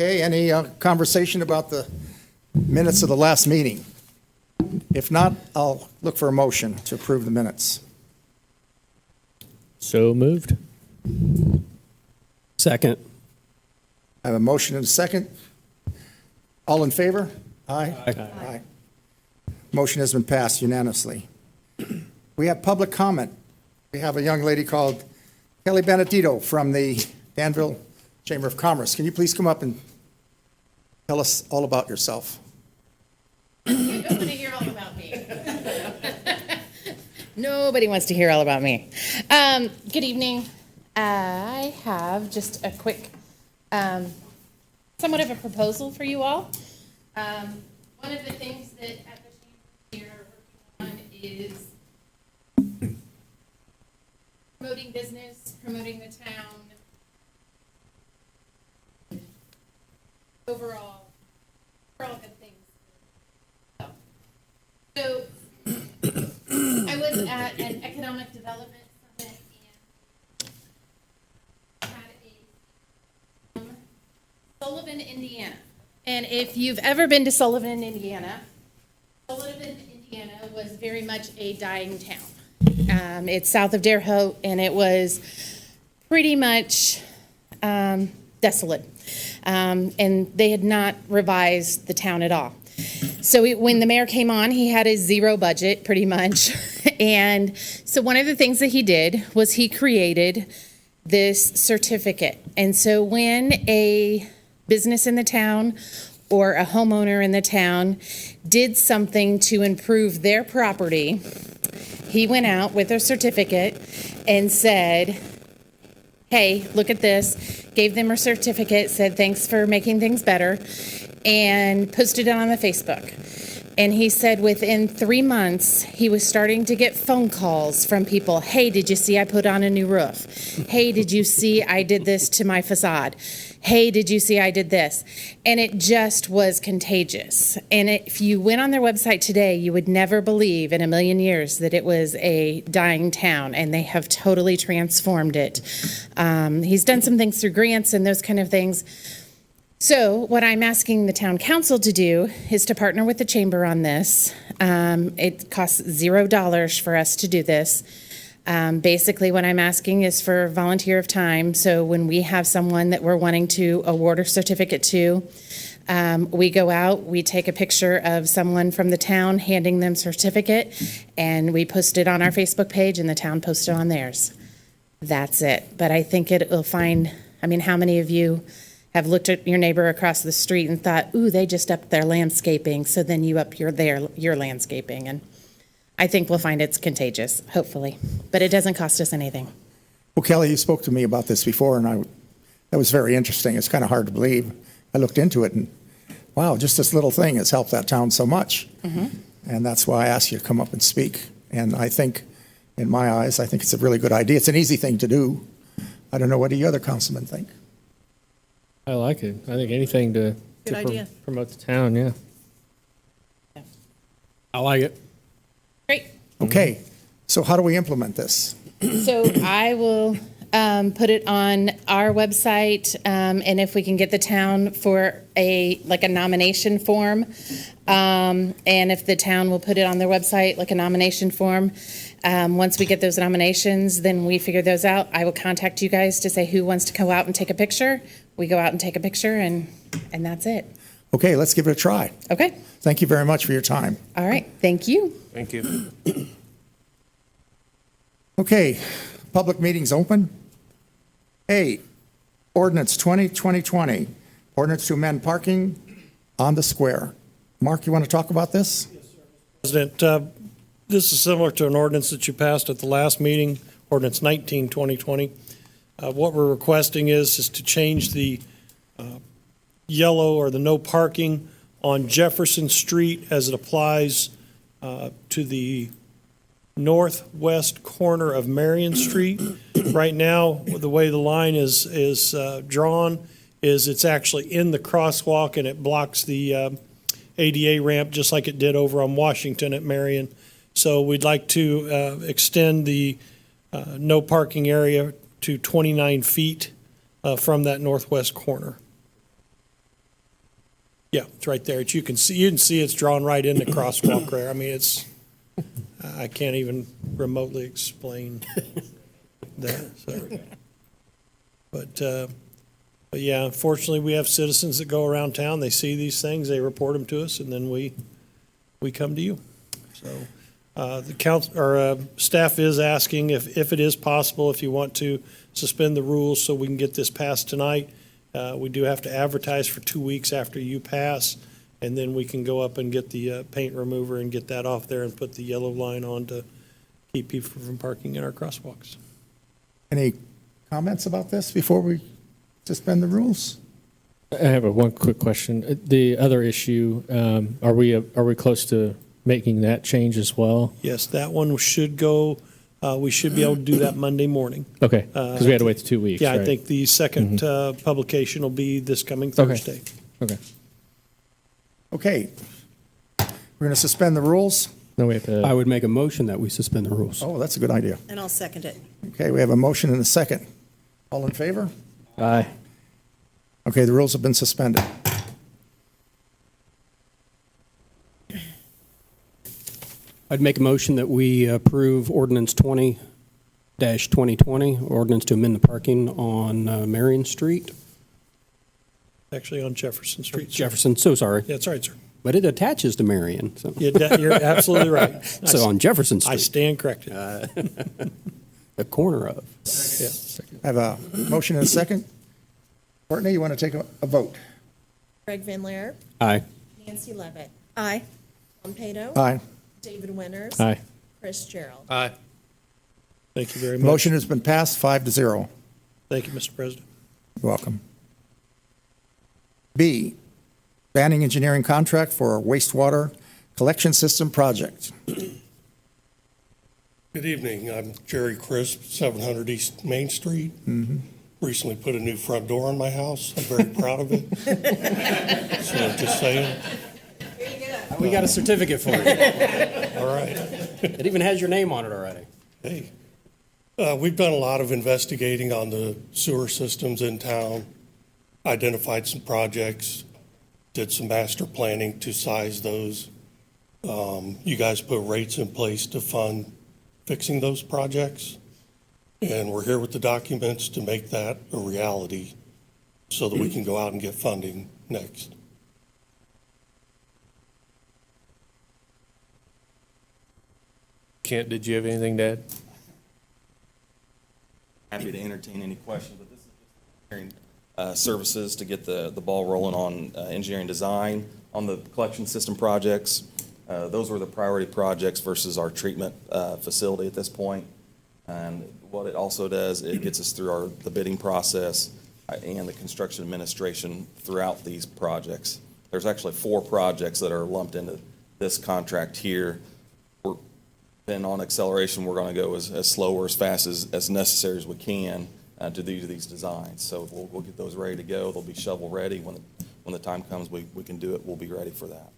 Okay, any conversation about the minutes of the last meeting? If not, I'll look for a motion to approve the minutes. So moved. Second. I have a motion and a second. All in favor? Aye. Aye. Motion has been passed unanimously. We have public comment. We have a young lady called Kelly Benedito from the Danville Chamber of Commerce. Can you please come up and tell us all about yourself? You don't want to hear all about me. Nobody wants to hear all about me. Good evening. I have just a quick, somewhat of a proposal for you all. One of the things that at the chamber we are working on is promoting business, promoting the town, overall good things. So I was at an economic development summit and had a Sullivan, Indiana. And if you've ever been to Sullivan, Indiana was very much a dying town. It's south of Terre Haute, and it was pretty much desolate. And they had not revised the town at all. So when the mayor came on, he had a zero budget, pretty much. And so one of the things that he did was he created this certificate. And so when a business in the town or a homeowner in the town did something to improve their property, he went out with a certificate and said, hey, look at this, gave them a certificate, said thanks for making things better, and posted it on the Facebook. And he said within 3 months, he was starting to get phone calls from people. Hey, did you see I put on a new roof? Hey, did you see I did this to my facade? Hey, did you see I did this? And it just was contagious. And if you went on their website today, you would never believe in a million years that it was a dying town, and they have totally transformed it. He's done some things through grants and those kind of things. So what I'm asking the town council to do is to partner with the chamber on this. It costs $0 for us to do this. Basically, what I'm asking is for volunteer of time. So when we have someone that we're wanting to award a certificate to, we go out, we take a picture of someone from the town handing them certificate, and we post it on our Facebook page, and the town posts it on theirs. That's it. But I think it will find, how many of you have looked at your neighbor across the street and thought, ooh, they just upped their landscaping, so then you up your landscaping. And I think we'll find it's contagious, hopefully. But it doesn't cost us anything. Well, Kelly, you spoke to me about this before, and that was very interesting. It's kind of hard to believe. I looked into it, and wow, just this little thing has helped that town so much. Mm-hmm. And that's why I asked you to come up and speak. And I think, in my eyes, I think it's a really good idea. It's an easy thing to do. I don't know what the other councilmen think. I like it. I think anything to promote the town, yeah. I like it. Great. Okay, so how do we implement this? So I will put it on our website, and if we can get the town for a nomination form, and if the town will put it on their website, like a nomination form, once we get those nominations, then we figure those out. I will contact you guys to say who wants to go out and take a picture. We go out and take a picture, and that's it. Okay, let's give it a try. Okay. Thank you very much for your time. All right. Thank you. Thank you. Okay, public meetings open. A, ordinance 2020, ordinance to amend parking on the square. Mark, you want to talk about this? President, this is similar to an ordinance that you passed at the last meeting, ordinance 19, 2020. What we're requesting is to change the yellow or the no parking on Jefferson Street as it applies to the northwest corner of Marion Street. Right now, the way the line is drawn is it's actually in the crosswalk, and it blocks the ADA ramp just like it did over on Washington at Marion. So we'd like to extend the no parking area to 29 feet from that northwest corner. Yeah, it's right there. You can see it's drawn right in the crosswalk there. I mean, I can't even remotely explain that, so. But yeah, unfortunately, we have citizens that go around town, they see these things, they report them to us, and then we come to you. So, the council, or, staff is asking if it is possible, if you want to suspend the rules so we can get this passed tonight. We do have to advertise for 2 weeks after you pass, and then we can go up and get the paint remover and get that off there and put the yellow line on to keep people from parking in our crosswalks. Any comments about this before we suspend the rules? I have one quick question. The other issue, are we close to making that change as well? Yes, that one should go, we should be able to do that Monday morning. Okay, because we had to wait 2 weeks, Yeah, I right? think the second publication will be this coming Okay. Thursday. Okay. Okay. We're going to suspend the rules. No, we have to. I would make a motion that we suspend the rules. Oh, that's a good idea. And I'll second it. Okay, we have a motion and a second. All in favor? Aye. Okay, the rules have been suspended. I'd make a motion that we approve ordinance 20-2020, ordinance to amend the parking on Marion Street. Actually, on Jefferson Street. sir. Jefferson, so sorry, Yeah, that's right, sir. but it attaches to Marion. So, You're absolutely right. so on Jefferson I Street, stand corrected. the corner of. Yeah. I have a motion and a second. Courtney, you want to take a vote? Craig Van Laer, Aye. Nancy Levitt. Aye. Tom Pato. Aye. David Winters. Aye. Chris Gerald. Aye. Thank you very much. Motion has been passed 5-0. Thank you, Mr. President. You're welcome. B, banning engineering contract for a wastewater collection system project. Good evening. I'm Jerry Crisp, 700 East Main Street. Recently put a new front door on my house. I'm very proud of it. So just saying. We got a certificate for you. All right. It even has your name on it already. Hey. We've done a lot of investigating on the sewer systems in town, identified some projects, did some master planning to size those. You guys put rates in place to fund fixing those projects. And we're here with the documents to make that a reality so that we can go out and get funding next. Kent, did you have anything to add? Happy to entertain any questions, but this is just engineering services to get the ball rolling on engineering design on the collection system projects. Those were the priority projects versus our treatment facility at this point. And what it also does, it gets us through the bidding process and the construction administration throughout these projects. There's actually 4 projects that are lumped into this contract here. Then on acceleration, we're going to go as slow or as fast as necessary as we can to do these designs. So we'll get those ready to go. They'll be shovel ready. When the time comes, we can do it. We'll be ready for that.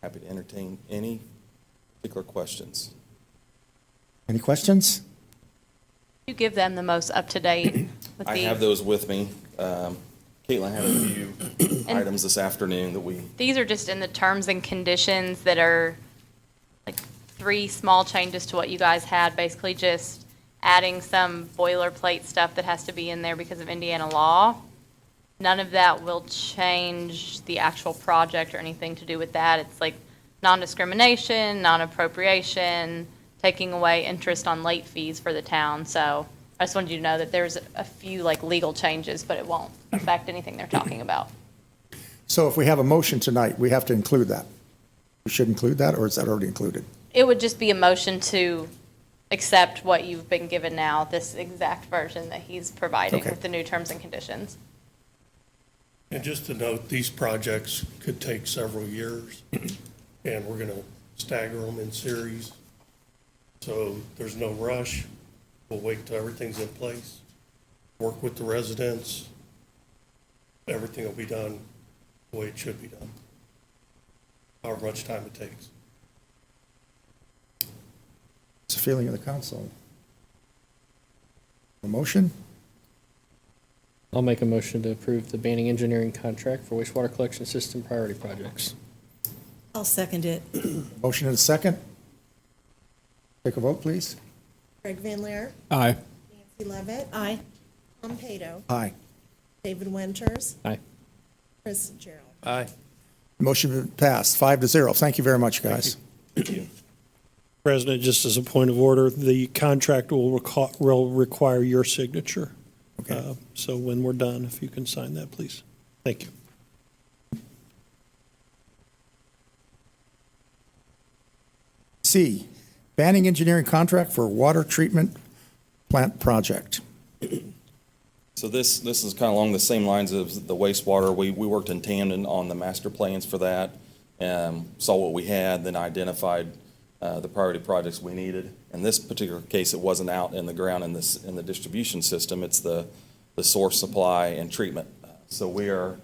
Happy to entertain any particular questions. Any questions? You give them the most up-to-date with I the, have those with me. Caitlin had a few items this afternoon that we, these are just in the terms and conditions that are like 3 small changes to what you guys had, basically just adding some boilerplate stuff that has to be in there because of Indiana law. None of that will change the actual project or anything to do with that. It's like non-discrimination, non-appropriation, taking away interest on late fees for the town. So I just wanted you to know that there's a few like legal changes, but it won't affect anything they're talking about. So if we have a motion tonight, we have to include that. We should include that, or is that already included? It would just be a motion to accept what you've been given now, this exact version that he's providing Okay. with the new terms and conditions. And just to note, these projects could take several years, and we're going to stagger them in series. So there's no rush. We'll wait till everything's in place, work with the residents. Everything will be done the way it should be done, however much time it takes. It's a feeling of the council. A motion? I'll make a motion to approve the Banning Engineering contract for wastewater collection system priority projects. I'll second it. Motion and a second. Take a vote, please. Craig Van Laer, Aye. Nancy Levitt. Aye. Tom Pato, Aye. David Winters, Aye. Chris Gerald. Aye. Motion passed, 5-0. Thank you very much, guys. President, just as a point of order, the contract will require your signature. Okay. So when we're done, if you can sign that, please. Thank you. C, Banning Engineering contract for water treatment plant project. So this is kind of along the same lines of the wastewater. We worked in tandem on the master plans for that, saw what we had, then identified the priority projects we needed. In this particular case, it wasn't out in the ground in the distribution system. It's the source supply and treatment. So we are,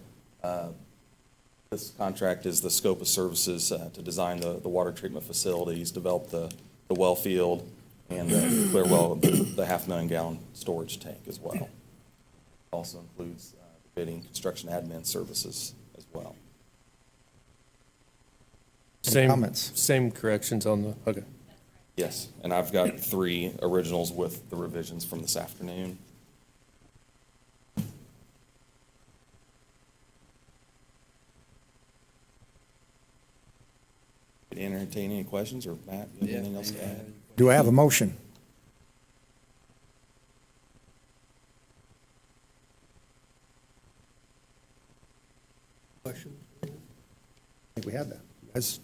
this contract is the scope of services to design the water treatment facilities, develop the well field, and clear well, the 500,000 gallon storage tank as well. Also includes bidding, construction admin services as well. Any comments? Same corrections on the, okay. Yes, and I've got 3 originals with the revisions from this afternoon. Could entertain any questions, or Matt, you have anything else to add? Do I have a motion? Question? I think we had that. You guys,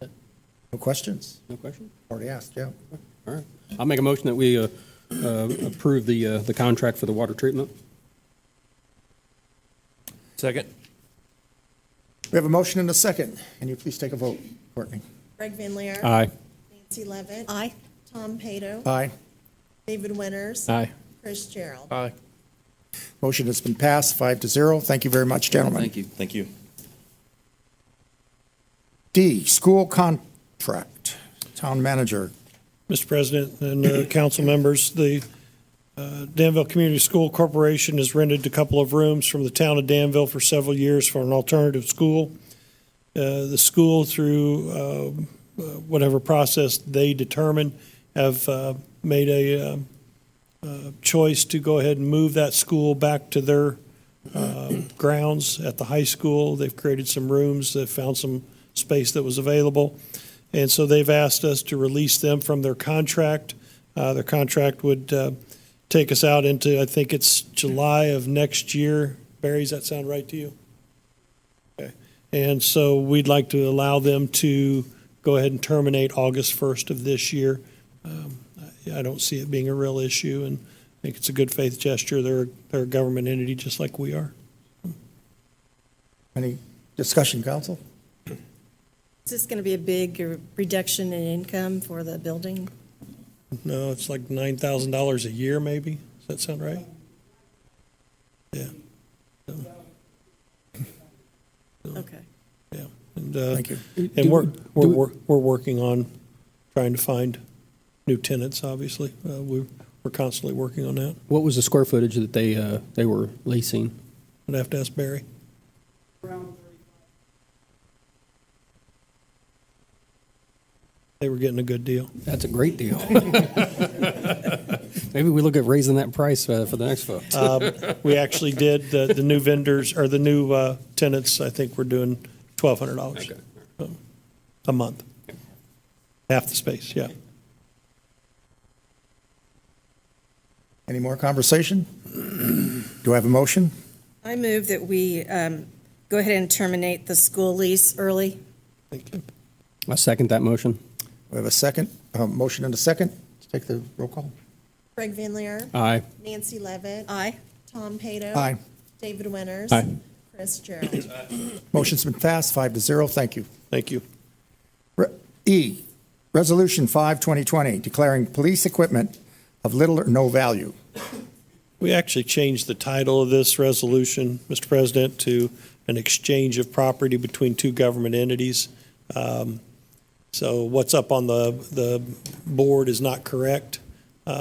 no questions? No question? Already asked, yeah. All right. I'll make a motion that we approve the contract for the water treatment. Second? We have a motion and a second. Can you please take a vote, Courtney? Craig Van Laer. Aye. Nancy Levitt. Aye. Tom Pato, Aye. David Winters, Aye. Chris Gerald. Aye. Motion has been passed, 5-0. Thank you very much, gentlemen. Thank you. Thank you. D, school contract. Town manager. Mr. President and council members, the Danville Community School Corporation has rented a couple of rooms from the town of Danville for several years for an alternative school. The school, through whatever process they determine, have made a choice to go ahead and move that school back to their grounds at the high school. They've created some rooms, they've found some space that was available. And so they've asked us to release them from their contract. Their contract would take us out into, I think it's July of next year. Barry, does that sound right to you? Okay. And so we'd like to allow them to go ahead and terminate August 1st of this year. I don't see it being a real issue, and I think it's a good faith gesture. They're a government entity just like we are. Any discussion, council? Is this going to be a big reduction in income for the building? No, it's like $9,000 a year, maybe. Does that sound right? Yeah. Okay. Yeah. And, Thank you. And we're working on trying to find new tenants, obviously. We're constantly working on that. What was the square footage that they were leasing? I'd have to ask Barry. They were getting a good deal. That's a great deal. Maybe we look at raising that price for the next vote. We actually did, the new vendors, or the new tenants, I think we're doing $1,200 a month. Half the space, yeah. Any more conversation? Do I have a motion? I move that we go ahead and terminate the school lease early. Thank you. I second that motion. We have a second, motion and a second. Let's take the roll call. Craig Van Laer. Aye. Nancy Levitt. Aye. Tom Pato. Aye. David Winters. Aye. Chris Gerald. Motion's been passed, 5-0. Thank you. Thank you. E, Resolution 5, 2020, declaring police equipment of little or no value. We actually changed the title of this resolution, Mr. President, to an exchange of property between two government entities. So what's up on the board is not correct.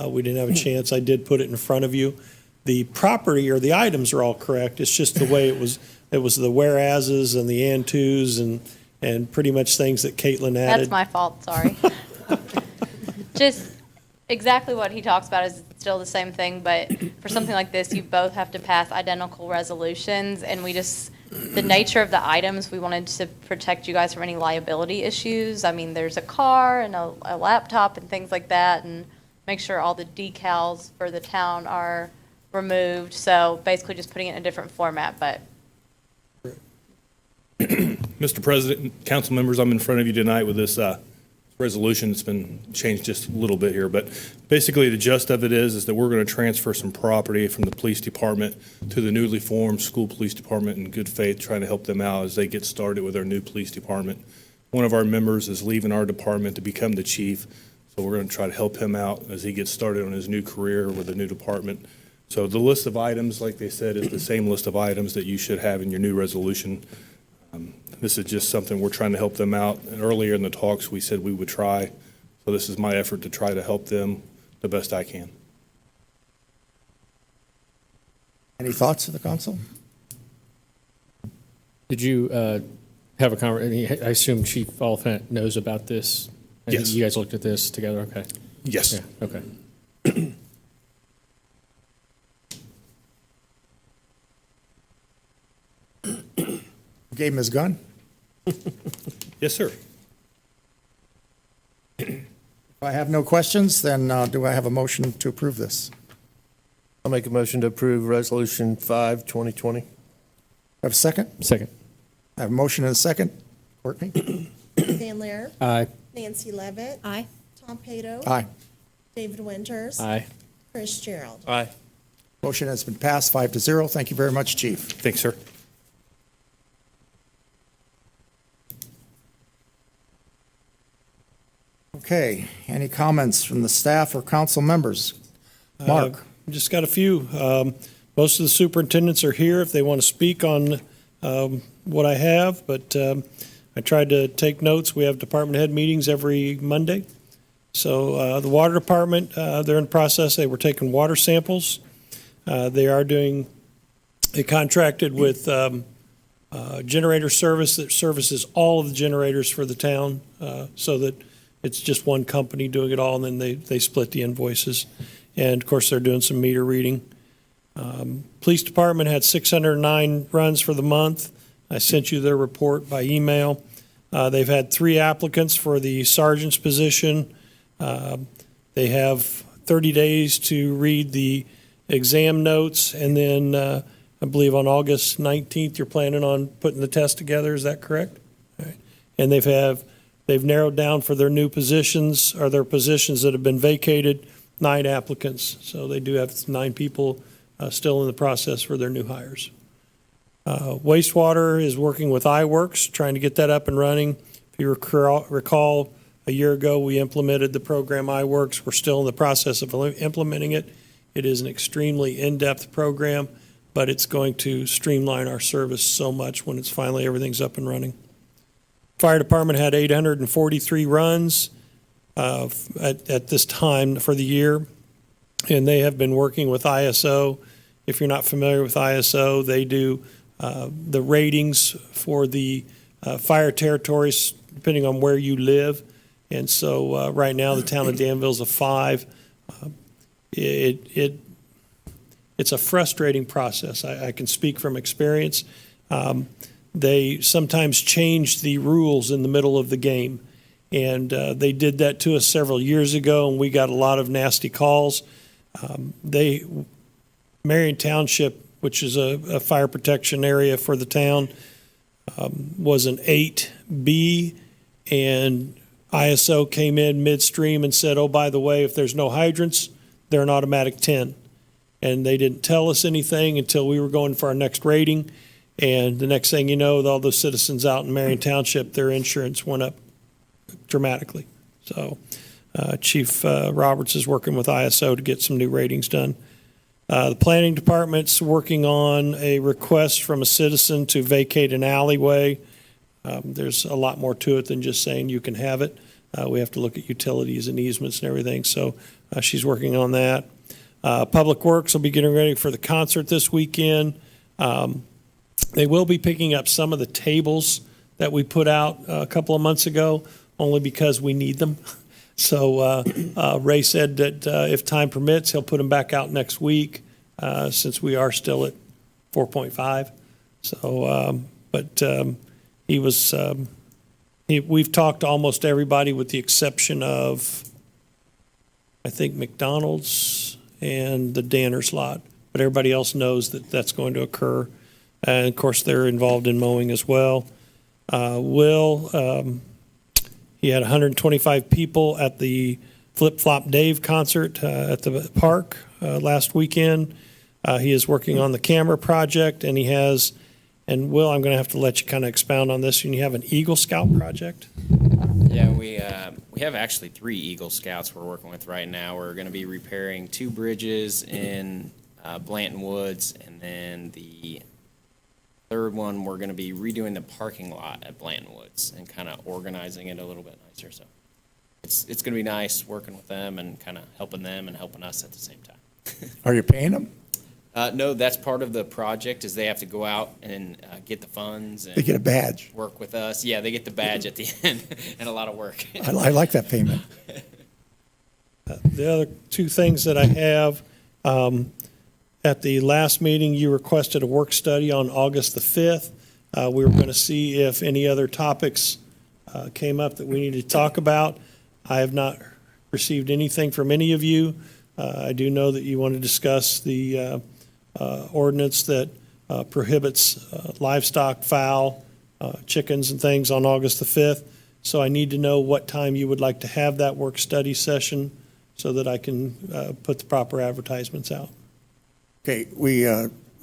We didn't have a chance. I did put it in front of you. the property or the items are all correct. It's just the way it was the whereases and the and tos and pretty much things that Caitlin added. That's my fault, sorry. Just exactly what he talks about is still the same thing, but for something like this, you both have to pass identical resolutions, and the nature of the items, we wanted to protect you guys from any liability issues. I mean, there's a car and a laptop and things like that, and make sure all the decals for the town are removed. So basically just putting it in a different format, but Mr. President, council members, I'm in front of you tonight with this resolution. It's been changed just a little bit here, but basically the gist of it is that we're going to transfer some property from the police department to the newly formed school police department in good faith, trying to help them out as they get started with our new police department. One of our members is leaving our department to become the chief, so we're going to try to help him out as he gets started on his new career with the new department. So the list of items, like they said, is the same list of items that you should have in your new resolution. This is just something we're trying to help them out. And earlier in the talks, we said we would try. So this is my effort to try to help them the best I can. Any thoughts of the council? Did you have a conversation? I assume Chief Oliphant knows about this? And Yes. You guys looked at this together? Okay. Yes. Yeah, okay. Gave him his gun? Yes, sir. If I have no questions, then do I have a motion to approve this? I'll make a motion to approve Resolution 5, 2020. Have a second? Second. I have a motion and a second. Courtney? Dan Lair, Aye. Nancy Levitt. Aye. Tom Pato. Aye. David Winters. Aye. Chris Gerald. Aye. Motion has been passed 5-0. Thank you very much, Chief. Thanks, sir. Okay, any comments from the staff or council members? Mark? Just got a few. Most of the superintendents are here if they want to speak on what I have, but I tried to take notes. We have department head meetings every Monday. So the water department, they're in the process. They were taking water samples. They are doing, they contracted with generator service that services all of the generators for the town, so that it's just one company doing it all, and then they split the invoices. And of course, they're doing some meter reading. Police department had 609 runs for the month. I sent you their report by email. They've had 3 applicants for the sergeant's position. They have 30 days to read the exam notes, and then I believe on August 19th, you're planning on putting the test together. Is that correct? All right. And they've narrowed down for their new positions, or their positions that have been vacated, 9 applicants. So they do have 9 people still in the process for their new hires. Wastewater is working with iWorks, trying to get that up and running. If you recall, a year ago, we implemented the program iWorks. We're still in the process of implementing it. It is an extremely in-depth program, but it's going to streamline our service so much when it's finally everything's up and running. Fire department had 843 runs at this time for the year, and they have been working with ISO. If you're not familiar with ISO, they do the ratings for the fire territories depending on where you live. And so right now, the town of Danville's a 5. It's a frustrating process. I can speak from experience. They sometimes change the rules in the middle of the game. And they did that to us several years ago, and we got a lot of nasty calls. Marion Township, which is a fire protection area for the town, was an 8B, and ISO came in midstream and said, oh, by the way, if there's no hydrants, they're an automatic 10. And they didn't tell us anything until we were going for our next rating. And the next thing you know, with all those citizens out in Marion Township, their insurance went up dramatically. So Chief Roberts is working with ISO to get some new ratings done. The planning department's working on a request from a citizen to vacate an alleyway. There's a lot more to it than just saying you can have it. We have to look at utilities and easements and everything, so she's working on that. Public Works will be getting ready for the concert this weekend. They will be picking up some of the tables that we put out a couple of months ago, only because we need them. So Ray said that if time permits, he'll put them back out next week, since we are still at 4.5. So, he was, we've talked to almost everybody with the exception of, I think, McDonald's and the Danner's lot. But everybody else knows that that's going to occur. And of course, they're involved in mowing as well. He had 125 people at the Flip Flop Dave concert at the park last weekend. He is working on the camera project, and he has, and Will, I'm going to have to let you kind of expound on this. You have an Eagle Scout project? Yeah, we have actually 3 Eagle Scouts we're working with right now. We're going to be repairing 2 bridges in Blanton Woods, and then the third one, we're going to be redoing the parking lot at Blanton Woods and kind of organizing it a little bit nicer. So it's going to be nice working with them and kind of helping them and helping us at the same time. Are you paying them? No, that's part of the project is they have to go out and get the funds and They get a badge. work with us. Yeah, they get the badge at the end and a lot of work. I like that payment. The other 2 things that I have, at the last meeting, you requested a work study on August the 5th. We were going to see if any other topics came up that we needed to talk about. I have not received anything from any of you. I do know that you want to discuss the ordinance that prohibits livestock, fowl, chickens and things on August the 5th. So I need to know what time you would like to have that work study session so that I can put the proper advertisements out. Okay, we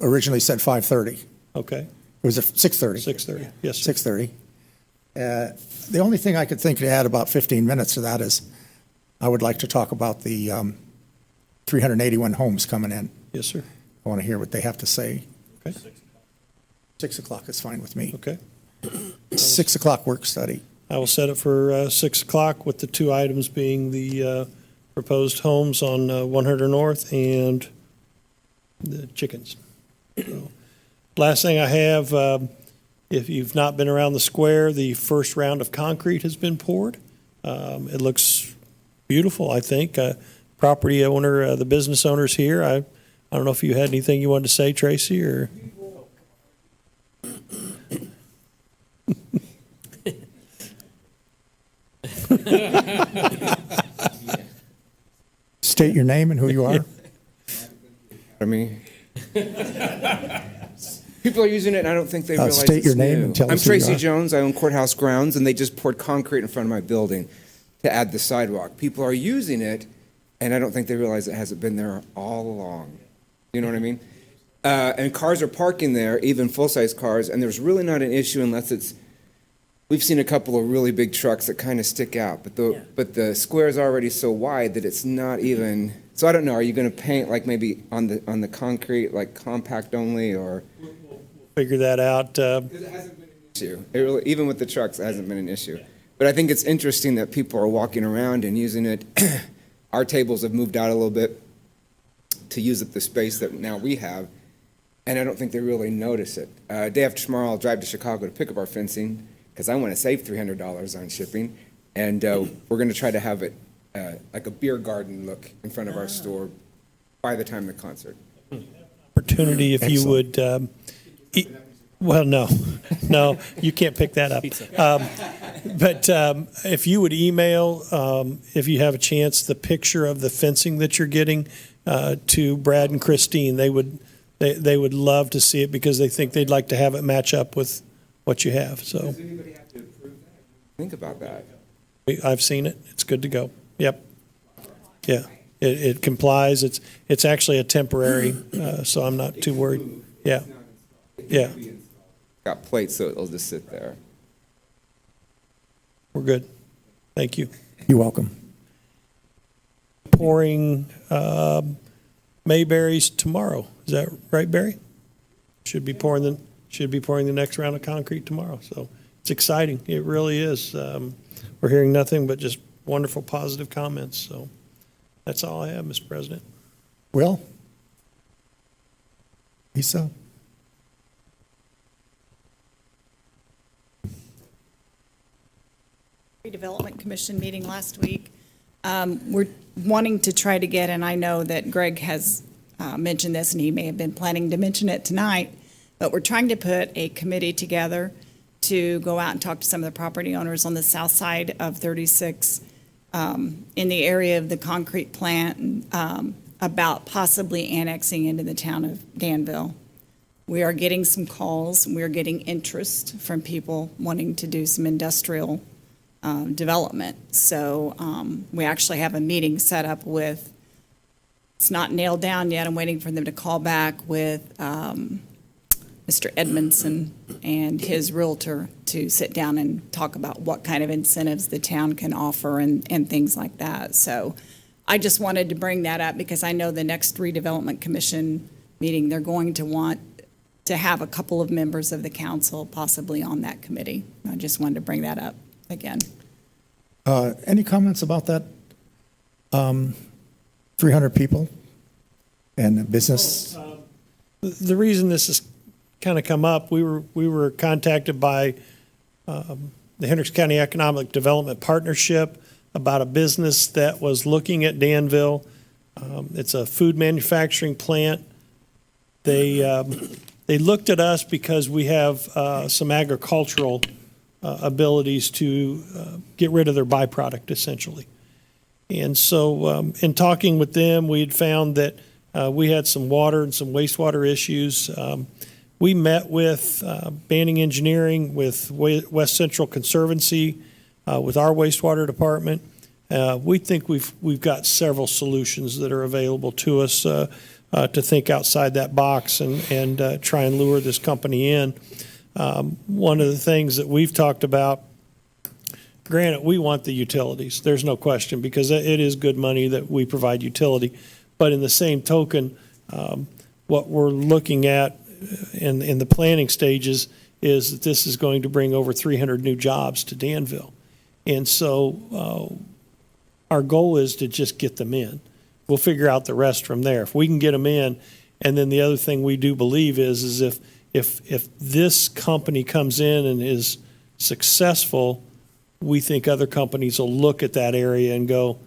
originally said 5:30. Okay? It was at 6:30. 6:30, yes, sir. 6:30. The only thing I could think to add about 15 minutes to that is I would like to talk about the 381 homes coming in. Yes, sir. I want to hear what they have to say. Okay. 6 o'clock is fine with me. Okay. 6 o'clock work study. I will set it for 6 o'clock with the 2 items being the proposed homes on 100 North and the chickens. So, last thing I have, if you've not been around the square, the first round of concrete has been poured. It looks beautiful, I think. Property owner, the business owner's here. I don't know if you had anything you wanted to say, Tracy, or? State your name and who you are. I mean, people are using it, and I don't think they realize state it's your name new. and tell I'm us who you Tracy are. Jones. I own Courthouse Grounds, and they just poured concrete in front of my building to add the sidewalk. People are using it, and I don't think they realize it hasn't been there all along. You know what I mean? And cars are parking there, even full-size cars, and there's really not an issue unless it's. We've seen a couple of really big trucks that kind of stick out, but the square is already so wide that it's not even. So I don't know. Are you going to paint like maybe on the concrete, like compact only, or? Figure that out. It hasn't been an issue. It really, even with the trucks, it hasn't been an issue. But I think it's interesting that people are walking around and using it. Our tables have moved out a little bit to use up the space that now we have, and I don't think they really notice it. Day after tomorrow, I'll drive to Chicago to pick up our fencing because I want to save $300 on shipping, and we're going to try to have it like a beer garden look in front of our store by the time of the concert. Opportunity if you would, well, no, you can't pick that up. But if you would email, if you have a chance, the picture of the fencing that you're getting to Brad and Christine, they would love to see it because they think they'd like to have it match up with what you have, so. Does anybody have to approve that? Think about that. I've seen it. It's good to go. Yep. Yeah. It complies. It's actually a temporary, so I'm not too worried. Yeah. Yeah. Got plates, so it'll just sit there. We're good. Thank you. You're welcome. Pouring Mayberries tomorrow. Is that right, Barry? Should be pouring the next round of concrete tomorrow. So it's exciting. It really is. We're hearing nothing but just wonderful positive comments. So that's all I have, Mr. President. Will? Lisa? Redevelopment Commission meeting last week. We're wanting to try to get, and I know that Greg has mentioned this, and he may have been planning to mention it tonight, but we're trying to put a committee together to go out and talk to some of the property owners on the south side of 36 in the area of the concrete plant about possibly annexing into the town of Danville. We are getting some calls, and we are getting interest from people wanting to do some industrial development. So we actually have a meeting set up with, it's not nailed down yet, I'm waiting for them to call back with Mr. Edmondson and his realtor to sit down and talk about what kind of incentives the town can offer and things like that. So I just wanted to bring that up because I know the next redevelopment commission meeting, they're going to want to have a couple of members of the council possibly on that committee. I just wanted to bring that up again. Any comments about that? 300 people and business? The reason this has kind of come up, we were contacted by the Hendricks County Economic Development Partnership about a business that was looking at Danville. It's a food manufacturing plant. They looked at us because we have some agricultural abilities to get rid of their byproduct, essentially. And so in talking with them, we had found that we had some water and some wastewater issues. We met with Banning Engineering, with West Central Conservancy, with our wastewater department. We think we've got several solutions that are available to us to think outside that box and try and lure this company in. One of the things that we've talked about, granted, we want the utilities, there's no question, because it is good money that we provide utility. But in the same token, what we're looking at in the planning stages is that this is going to bring over 300 new jobs to Danville. And so our goal is to just get them in. We'll figure out the rest from there. If we can get them in, and then the other thing we do believe is if this company comes in and is successful, we think other companies will look at that area and go,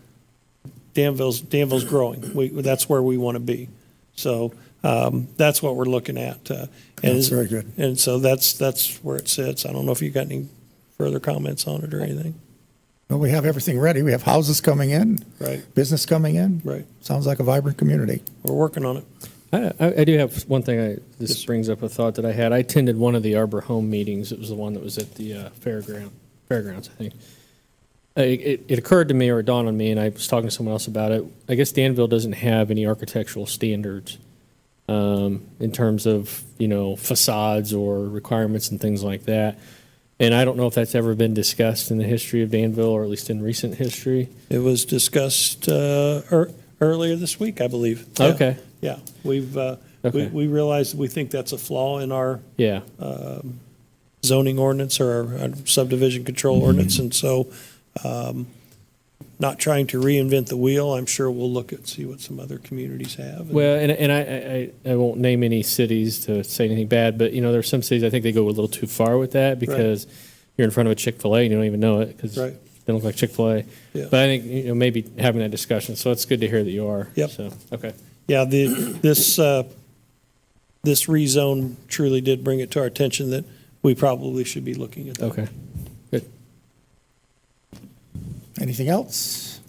Danville's growing. That's where we want to be. So that's what we're looking at. That's very good. And so that's where it sits. I don't know if you got any further comments on it or anything. Well, we have everything ready. We have houses coming in. Right. Business coming in. Right. Sounds like a vibrant community. We're working on it. I do have one thing. This brings up a thought that I had. I attended one of the Arbor Home meetings. It was the one that was at the fairgrounds, I think. It occurred to me, or it dawned on me, and I was talking to someone else about it. I guess Danville doesn't have any architectural standards in terms of facades or requirements and things like that. And I don't know if that's ever been discussed in the history of Danville, or at least in recent history. It was discussed earlier this week, I believe. Yeah. Okay. Yeah, we've Okay. we realize we think that's a flaw in our Yeah. zoning ordinance or our subdivision control ordinance, and so not trying to reinvent the wheel. I'm sure we'll look at see what some other communities have. Well, and I won't name any cities to say anything bad, but there's some cities I think they go a little too far with that because you're in front of a Chick-fil-A and you don't even know it because Right. they look like Chick-fil-A. Yeah. But I think maybe having that discussion. So it's good to hear that you are. Yep. So okay. Yeah, this rezone truly did bring it to our attention that we probably should be looking at that. Okay. Good. Anything else?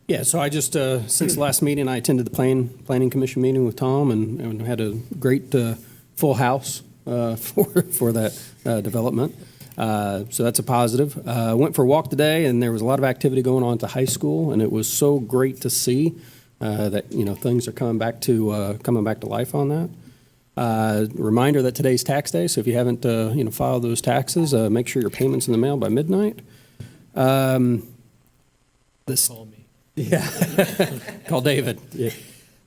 Yeah, so I just, since the last meeting, I attended the Planning Commission meeting with Tom and had a great full house for that development. So that's a positive. Went for a walk today, and there was a lot of activity going on at the high school, and it was so great to see that things are coming back to life on that. Reminder that today's tax day, so if you haven't filed those taxes, make sure your payment's in the mail by midnight. Call me. Yeah, call David. Yeah.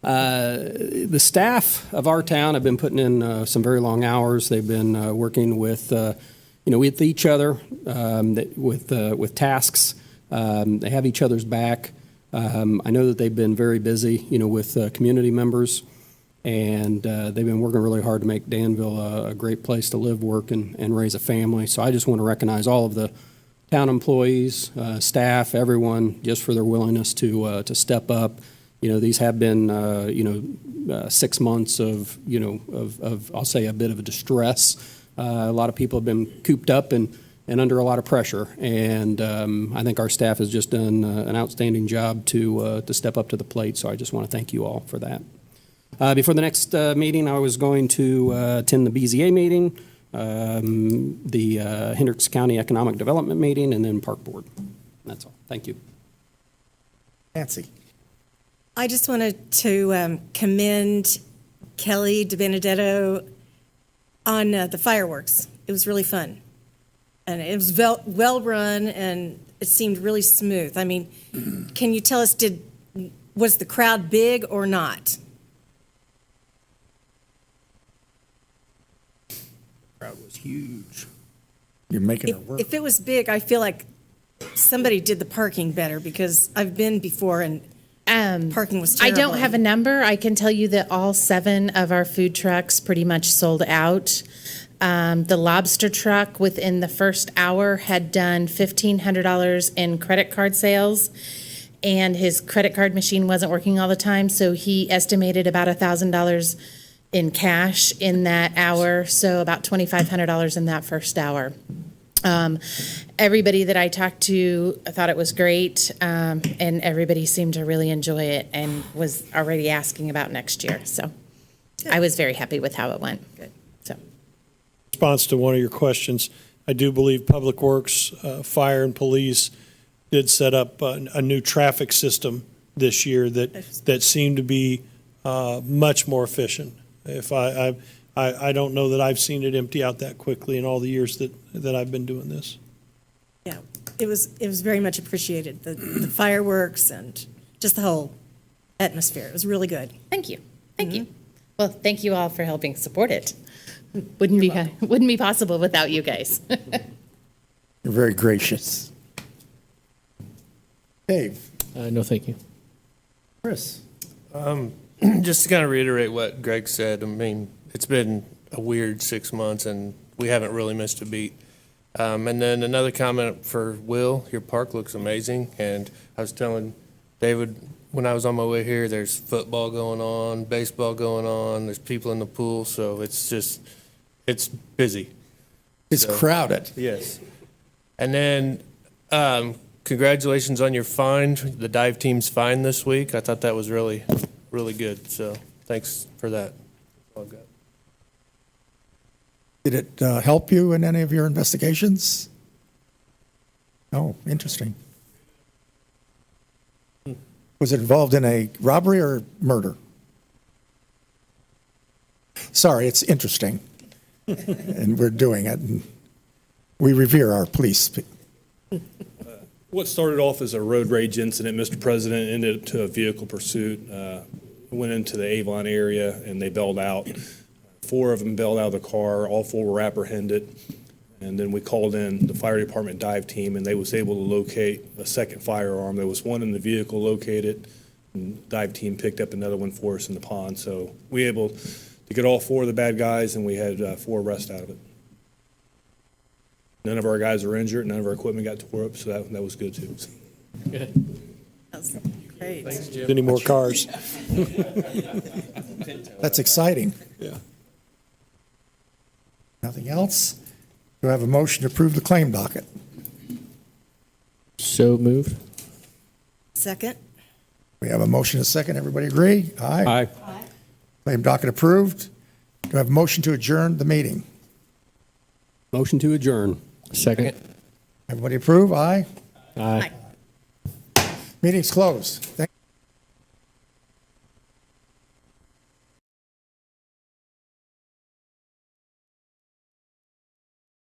The staff of our town have been putting in some very long hours. They've been working with with each other with tasks. They have each other's back. I know that they've been very busy, with community members, and they've been working really hard to make Danville a great place to live, work, and raise a family. So I just want to recognize all of the town employees, staff, everyone, just for their willingness to step up. These have been, 6 months of, I'll say, a bit of a distress. A lot of people have been cooped up and under a lot of pressure. And I think our staff has just done an outstanding job to step up to the plate. So I just want to thank you all for that. Before the next meeting, I was going to attend the BZA meeting, the Hendricks County Economic Development meeting, and then Park Board. That's all. Thank you. Nancy. I just wanted to commend Kelly DiBenedetto on the fireworks. It was really fun. And it was well-run, and it seemed really smooth. I mean, can you tell us, was the crowd big or not? Crowd was huge. You're making it work. If it was big, I feel like somebody did the parking better, because I've been before and parking was I terrible. don't have a number. I can tell you that all 7 of our food trucks pretty much sold out. The lobster truck within the first hour had done $1,500 in credit card sales, and his credit card machine wasn't working all the time, so he estimated about $1,000 in cash in that hour, so about $2,500 in that first hour. Everybody that I talked to thought it was great, and everybody seemed to really enjoy it and was already asking about next year. So I was very happy with how it went. Good. So. Response to one of your questions, I do believe Public Works, Fire, and Police did set up a new traffic system this year that seemed to be much more efficient. If I don't know that I've seen it empty out that quickly in all the years that I've been doing this. Yeah, it was very much appreciated, the fireworks and just the whole atmosphere. It was really good. Thank you. Thank you. Well, thank you all for helping support it. Wouldn't be possible without you guys. You're very gracious. Dave. No, thank you. Chris. Just to kind of reiterate what Greg said, I mean, it's been a weird 6 months, and we haven't really missed a beat. And then another comment for Will, your park looks amazing. And I was telling David, when I was on my way here, there's football going on, baseball going on, there's people in the pool, so it's busy. It's crowded. Yes. And then congratulations on your find, the dive team's find this week. I thought that was really, really good, so thanks for that. That's all I've got. Did it help you in any of your investigations? Oh, interesting. Was it involved in a robbery or murder? Sorry, it's interesting. And we're doing it. And we revere our police. What started off as a road rage incident, Mr. President, ended up to a vehicle pursuit. Went into the Avon area and they bailed out. 4 of them bailed out of the car. All 4 were apprehended. And then we called in the fire department dive team, and they was able to locate a second firearm. There was one in the vehicle located, and dive team picked up another one for us in the pond. So we were able to get all 4 of the bad guys, and we had 4 arrests out of it. None of our guys were injured. None of our equipment got tore up, so that was good too. Good. That's great. Thanks, Jim. Any more cars? That's exciting. Yeah. Nothing else? Do I have a motion to approve the claim docket? So moved. Second? We have a motion and a second. Everybody agree? Aye. Aye. Claim docket approved. Do I have a motion to adjourn the meeting? Motion to adjourn. Second. Everybody approve? Aye. Aye. Meeting's closed. Thank